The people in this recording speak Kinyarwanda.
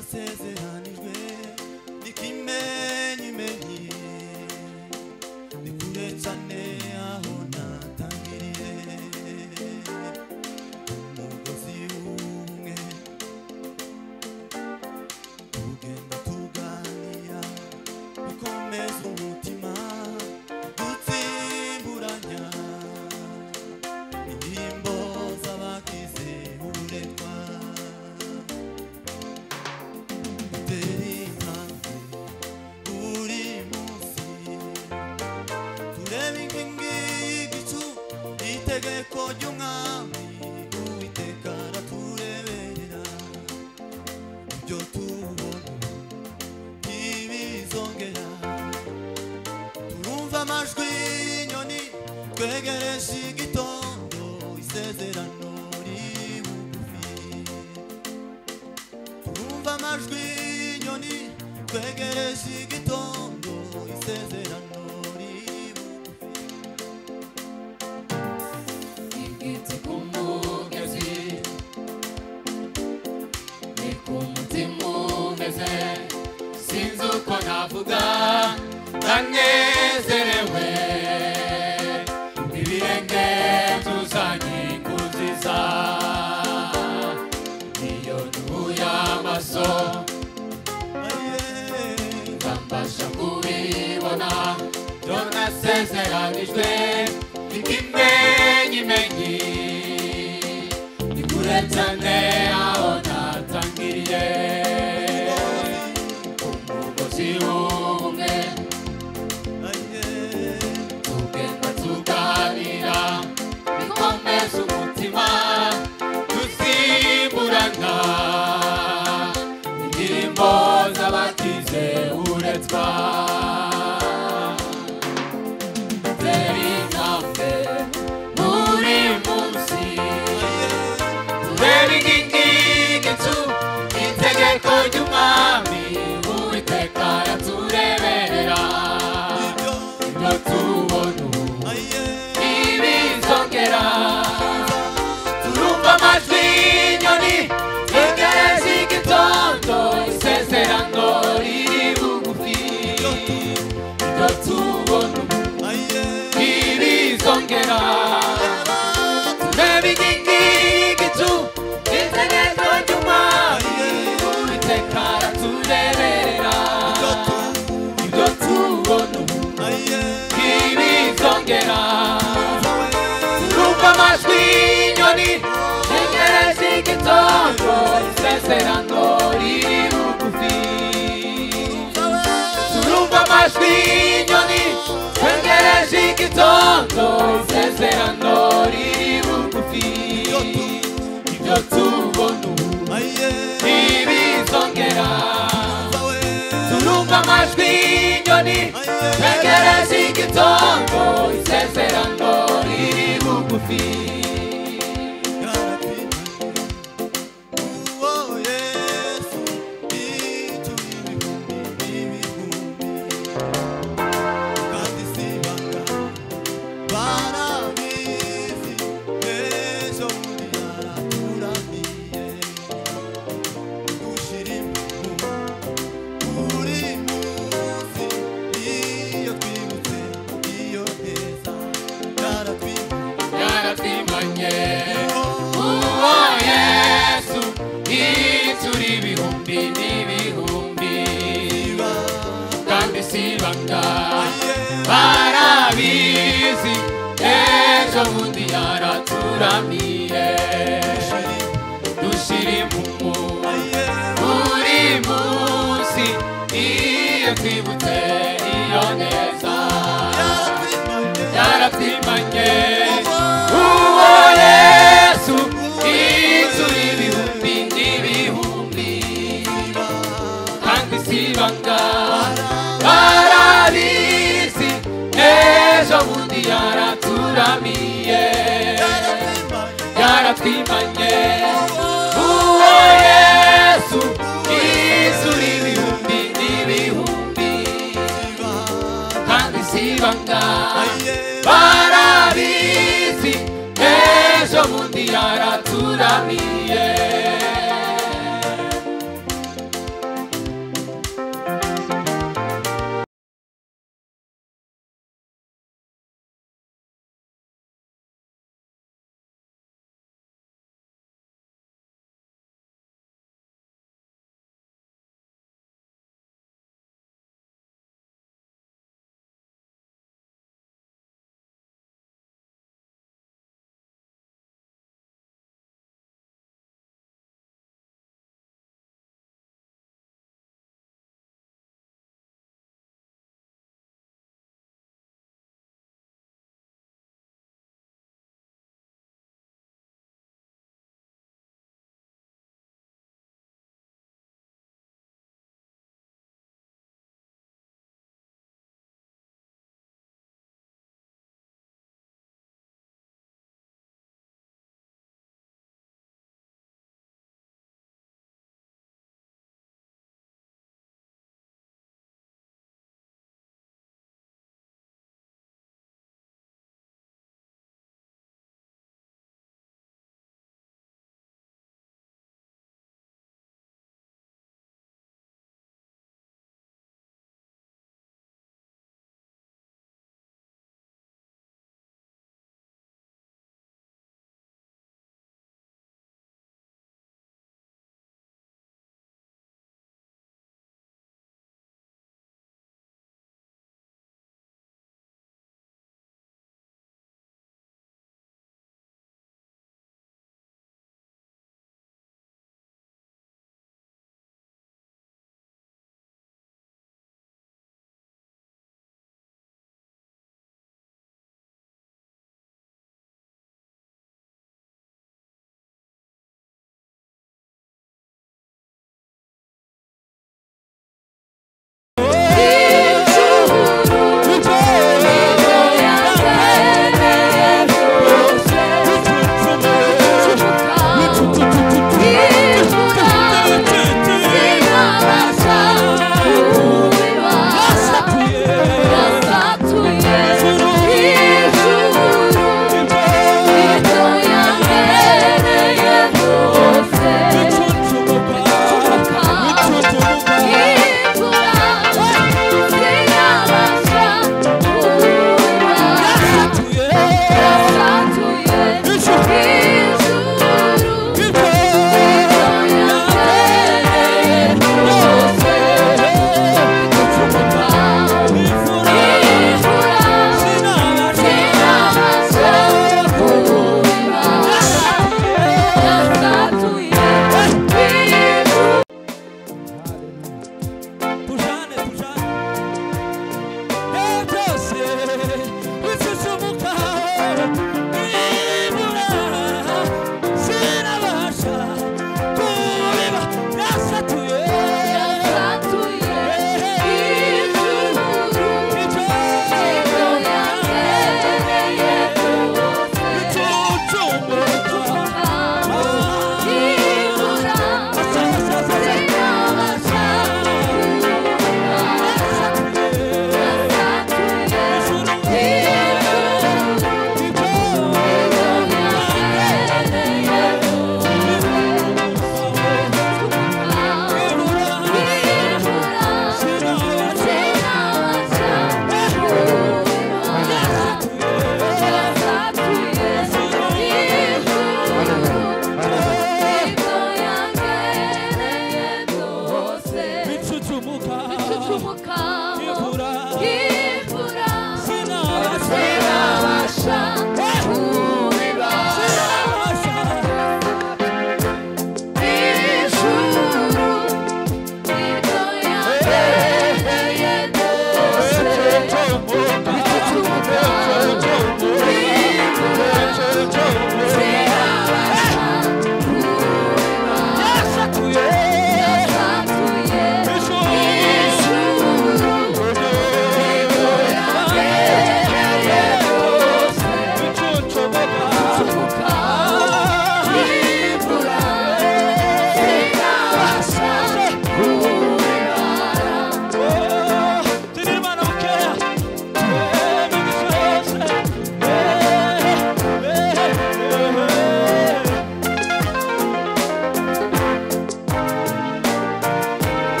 asezeranijwe n'ikimenyimenyi ni kure cyane aho natangiriye umugozi umwe tugenda tuganira bikomeza umutima dutsimburanya indirimbo z'abagize uburetwa itegeko ry'umwami Uwiteka aratureberera ibyo tubona ntibizongera turumva amajwi y'inyoni twegereje igitondo isezerano riri bugufi turumva amajwi y'inyoni twegereje igitondo isezerano sinzuko navuga ndanezerewe ibirenge tuzanye kuziza iyo duhuye amaso ndambasha kubibona byo nasezeranijwe ikimenyimenyi ni kure cyane aho natangiriye umwe tugenda tuganira bikomeza umutima dusimburana indirimbo z'abagize uburetwa teri intambwe buri munsi tureba inkingi y'igicu itegeko ry'umwami Uwiteka aratureberera ibyo tubona ntibizongera turumva amajwi y'inyoni twegereje igitondo isezerano riri bugufi ibyo tubona ntibizongera tureba inkingi y'igicu itegeko ry'umwami Uwiteka aratureberera ibyo tubona ntibizongera turumva amajwi y'inyoni twegereje igitondo isezerano riri bugufi turumva amajwi y'inyoni twegereje igitondo isezerano riri bugufi ibyo tubona ntibizongera turumva amajwi y'inyoni twegereje igitondo isezerano riri bugufi barabizi ejo bundi yaraturamiye dushira impumu buri munsi iyo twibutse iyo neza yaratwimanye uwo Yesu ituri ibihumbi n'ibihumbi kandi sibanga barabizi ejo bundi yaraturamiye yaratwimanye